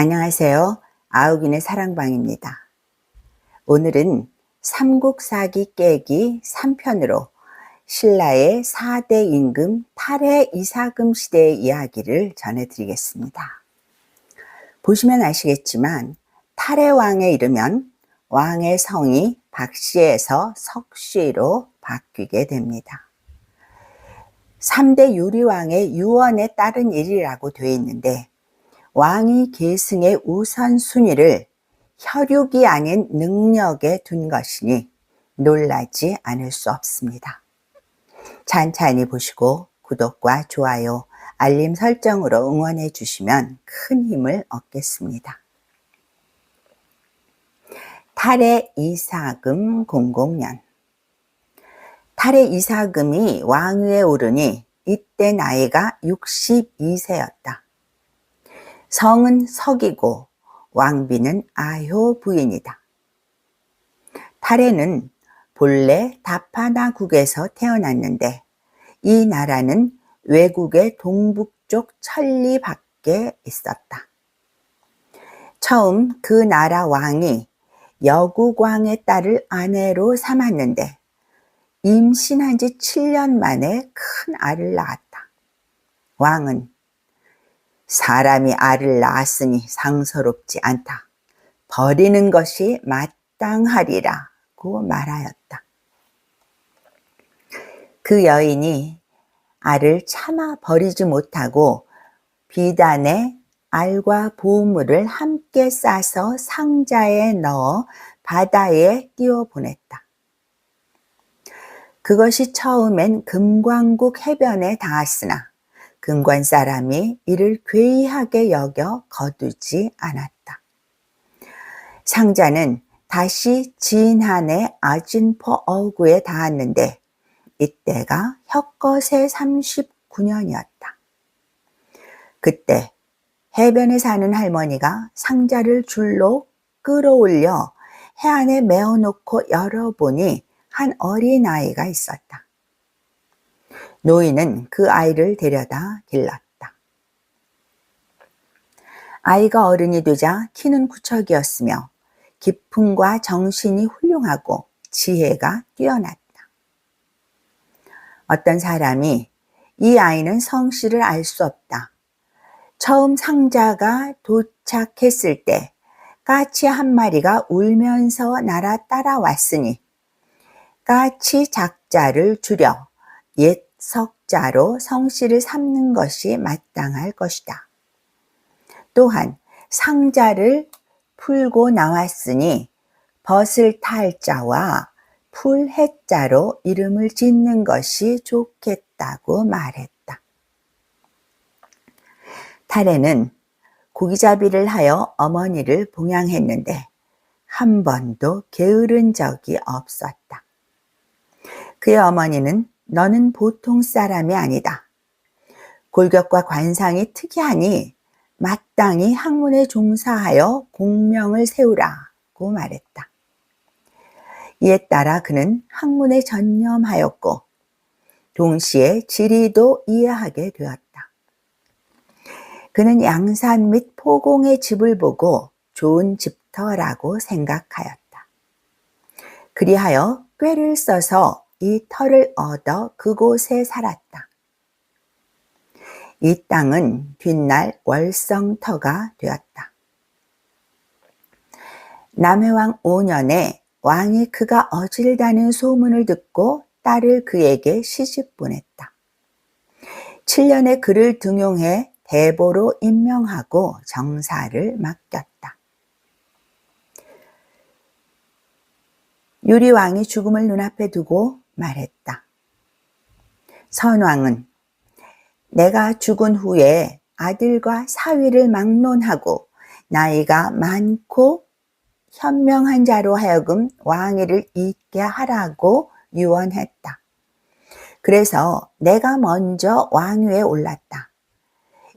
안녕하세요. 아욱인의 사랑방입니다. 오늘은 삼국사기 깨기 3편으로 신라의 4대 임금 탈해 이사금 시대의 이야기를 전해드리겠습니다. 보시면 아시겠지만 탈해왕에 이르면 왕의 성이 박씨에서 석씨로 바뀌게 됩니다. 3대 유리왕의 유언에 따른 일이라고 되어 있는데 왕이 계승의 우선순위를 혈육이 아닌 능력에 둔 것이니 놀라지 않을 수 없습니다. 찬찬히 보시고 구독과 좋아요, 알림 설정으로 응원해 주시면 큰 힘을 얻겠습니다. 탈해 이사금 00년. 탈해 이사금이 왕위에 오르니 이때 나이가 62세였다. 성은 석이고 왕비는 아효 부인이다. 탈해는 본래 다파나국에서 태어났는데 이 나라는 외국의 동북쪽 천리 밖에 있었다. 처음 그 나라 왕이 여국왕의 딸을 아내로 삼았는데 임신한 지 7년 만에 큰 알을 낳았다. 왕은 사람이 알을 낳았으니 상서롭지 않다. 버리는 것이 마땅하리라고 말하였다. 그 여인이 알을 차마 버리지 못하고 비단에 알과 보물을 함께 싸서 상자에 넣어 바다에 띄워 보냈다. 그것이 처음엔 금광국 해변에 닿았으나 금관 사람이 이를 괴이하게 여겨 거두지 않았다. 상자는 다시 진한의 아진포 어구에 닿았는데 이때가 혁거세 39년이었다. 그때 해변에 사는 할머니가 상자를 줄로 끌어올려 해안에 메어놓고 열어보니 한 어린아이가 있었다. 노인은 그 아이를 데려다 길렀다. 아이가 어른이 되자 키는 구척이었으며 기품과 정신이 훌륭하고 지혜가 뛰어났다. 어떤 사람이 이 아이는 성씨를 알 수 없다. 처음 상자가 도착했을 때 까치 한 마리가 울면서 날아 따라왔으니 까치 작자를 줄여 옛 석자로 성씨를 삼는 것이 마땅할 것이다. 또한 상자를 풀고 나왔으니 벗을 탈자와 풀해자로 이름을 짓는 것이 좋겠다고 말했다. 탈해는 고기잡이를 하여 어머니를 봉양했는데 한 번도 게으른 적이 없었다. 그의 어머니는 너는 보통 사람이 아니다. 골격과 관상이 특이하니 마땅히 학문에 종사하여 공명을 세우라고 말했다. 이에 따라 그는 학문에 전념하였고 동시에 지리도 이해하게 되었다. 그는 양산 및 포공의 집을 보고 좋은 집터라고 생각하였다. 그리하여 꾀를 써서 이 터를 얻어 그곳에 살았다. 이 땅은 뒷날 월성터가 되었다. 남해왕 5년에 왕이 그가 어질다는 소문을 듣고 딸을 그에게 시집 보냈다. 7년에 그를 등용해 대보로 임명하고 정사를 맡겼다. 유리왕이 죽음을 눈앞에 두고 말했다. 선왕은 내가 죽은 후에 아들과 사위를 막론하고 나이가 많고 현명한 자로 하여금 왕위를 잇게 하라고 유언했다. 그래서 내가 먼저 왕위에 올랐다.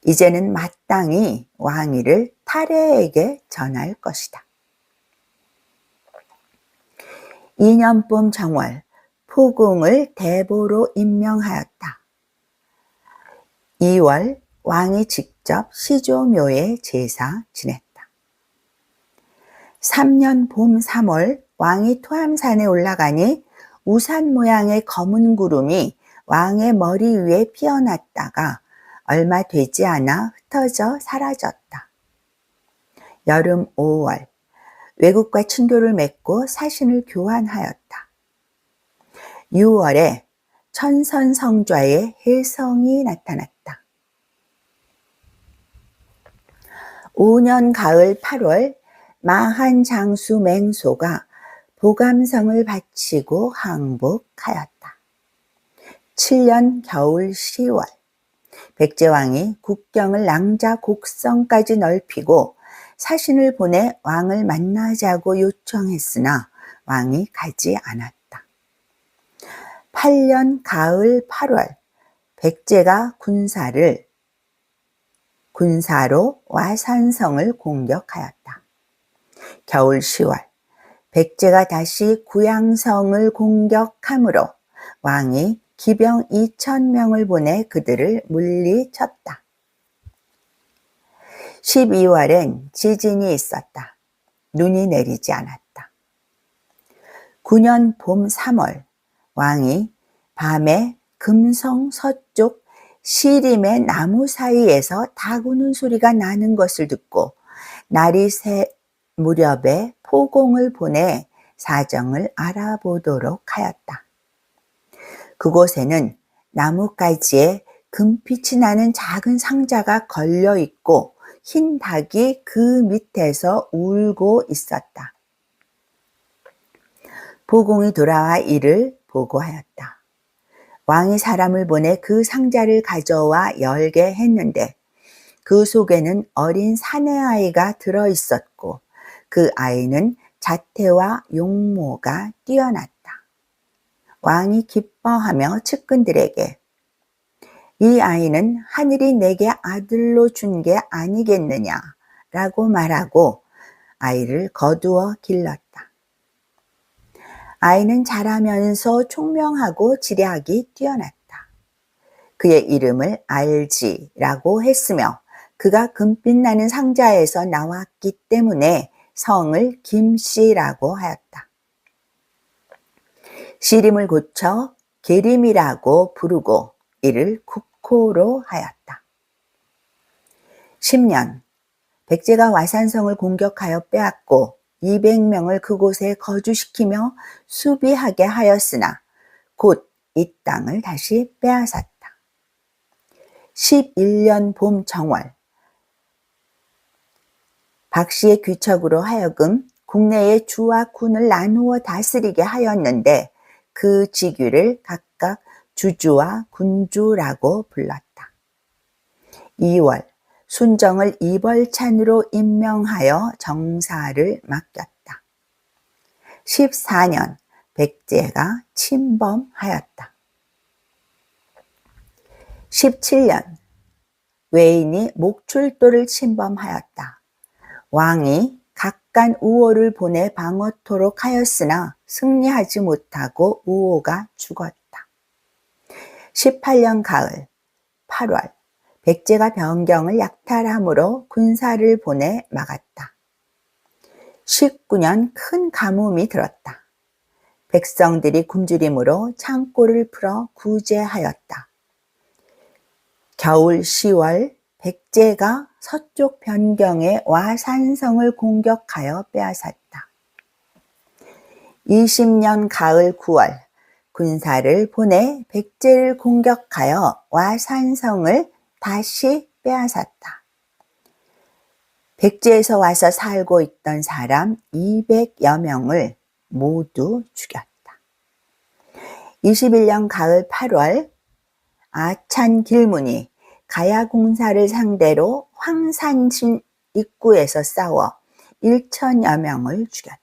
이제는 마땅히 왕위를 탈해에게 전할 것이다. 2년봄 정월 포공을 대보로 임명하였다. 2월 왕이 직접 시조묘에 제사 지냈다. 3년 봄 3월 왕이 토암산에 올라가니 우산 모양의 검은 구름이 왕의 머리 위에 피어났다가 얼마 되지 않아 흩어져 사라졌다. 여름 5월 외국과 친교를 맺고 사신을 교환하였다. 6월에 천선성좌에 혜성이 나타났다. 5년 가을 8월 마한장수 맹소가 보감성을 바치고 항복하였다. 7년 겨울 10월 백제왕이 국경을 낭자 곡성까지 넓히고 사신을 보내 왕을 만나자고 요청했으나 왕이 가지 않았다. 8년 가을 8월 백제가 군사로 와산성을 공격하였다. 겨울 10월 백제가 다시 구양성을 공격하므로 왕이 기병 2,000명을 보내 그들을 물리쳤다. 12월엔 지진이 있었다. 눈이 내리지 않았다. 9년 봄 3월 왕이 밤에 금성 서쪽 시림의 나무 사이에서 다구는 소리가 나는 것을 듣고 날이 새 무렵에 포공을 보내 사정을 알아보도록 하였다. 그곳에는 나뭇가지에 금빛이 나는 작은 상자가 걸려 있고 흰 닭이 그 밑에서 울고 있었다. 포공이 돌아와 이를 보고하였다. 왕이 사람을 보내 그 상자를 가져와 열게 했는데 그 속에는 어린 사내아이가 들어 있었고 그 아이는 자태와 용모가 뛰어났다. 왕이 기뻐하며 측근들에게 이 아이는 하늘이 내게 아들로 준 게 아니겠느냐라고 말하고 아이를 거두어 길렀다. 아이는 자라면서 총명하고 지략이 뛰어났다. 그의 이름을 알지라고 했으며 그가 금빛 나는 상자에서 나왔기 때문에 성을 김씨라고 하였다. 시림을 고쳐 게림이라고 부르고 이를 국호로 하였다. 10년 백제가 와산성을 공격하여 빼앗고 200명을 그곳에 거주시키며 수비하게 하였으나 곧 이 땅을 다시 빼앗았다. 11년 봄 정월 박씨의 귀척으로 하여금 국내의 주와 군을 나누어 다스리게 하였는데 그 직위를 각각 주주와 군주라고 불렀다. 2월 순정을 이벌찬으로 임명하여 정사를 맡겼다. 14년 백제가 침범하였다. 17년 외인이 목출도를 침범하였다. 왕이 각간 우호를 보내 방어토록 하였으나 승리하지 못하고 우호가 죽었다. 18년 가을 8월 백제가 변경을 약탈함으로 군사를 보내 막았다. 19년 큰 가뭄이 들었다. 백성들이 굶주림으로 창고를 풀어 구제하였다. 겨울 10월 백제가 서쪽 변경의 와산성을 공격하여 빼앗았다. 20년 가을 9월 군사를 보내 백제를 공격하여 와산성을 다시 빼앗았다. 백제에서 와서 살고 있던 사람 200여 명을 모두 죽였다. 21년 가을 8월 아찬 길문이 가야공사를 상대로 황산진 입구에서 싸워 1,000여 명을 죽였다.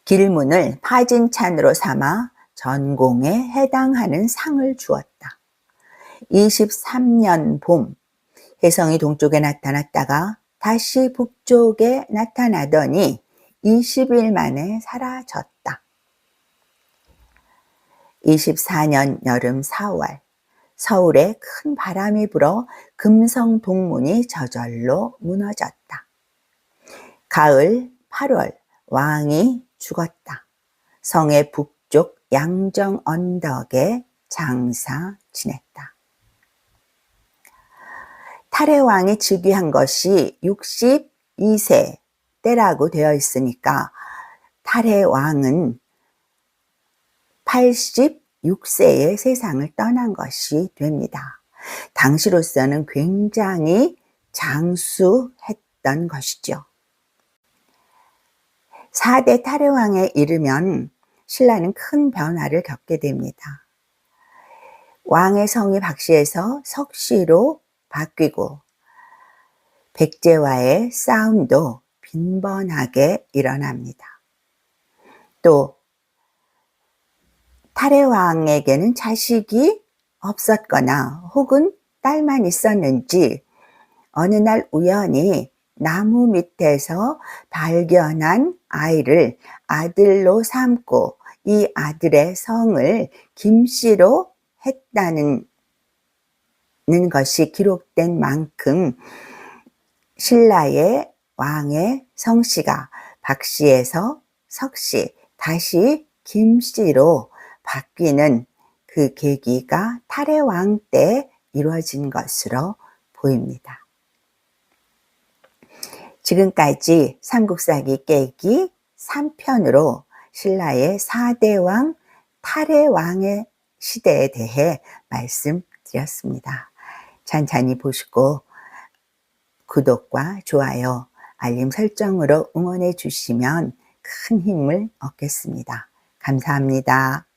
길문을 파진찬으로 삼아 전공에 해당하는 상을 주었다. 23년 봄 혜성이 동쪽에 나타났다가 다시 북쪽에 나타나더니 20일 만에 사라졌다. 24년 여름 4월 서울에 큰 바람이 불어 금성 동문이 저절로 무너졌다. 가을 8월 왕이 죽었다. 성의 북쪽 양정 언덕에 장사 지냈다. 탈의 왕이 즉위한 것이 62세 때라고 되어 있으니까 탈의 왕은 86세에 세상을 떠난 것이 됩니다. 당시로서는 굉장히 장수했던 것이죠. 4대 탈의 왕에 이르면 신라는 큰 변화를 겪게 됩니다. 왕의 성이 박씨에서 석씨로 바뀌고 백제와의 싸움도 빈번하게 일어납니다. 또 탈의 왕에게는 자식이 없었거나 혹은 딸만 있었는지 어느 날 우연히 나무 밑에서 발견한 아이를 아들로 삼고 이 아들의 성을 김씨로 했다는 것이 기록된 만큼 신라의 왕의 성씨가 박씨에서 석씨, 다시 김씨로 바뀌는 그 계기가 탈의 왕 때 이루어진 것으로 보입니다. 지금까지 삼국사기 깨기 3편으로 신라의 4대 왕, 탈의 왕의 시대에 대해 말씀드렸습니다. 찬찬히 보시고 구독과 좋아요, 알림 설정으로 응원해 주시면 큰 힘을 얻겠습니다. 감사합니다.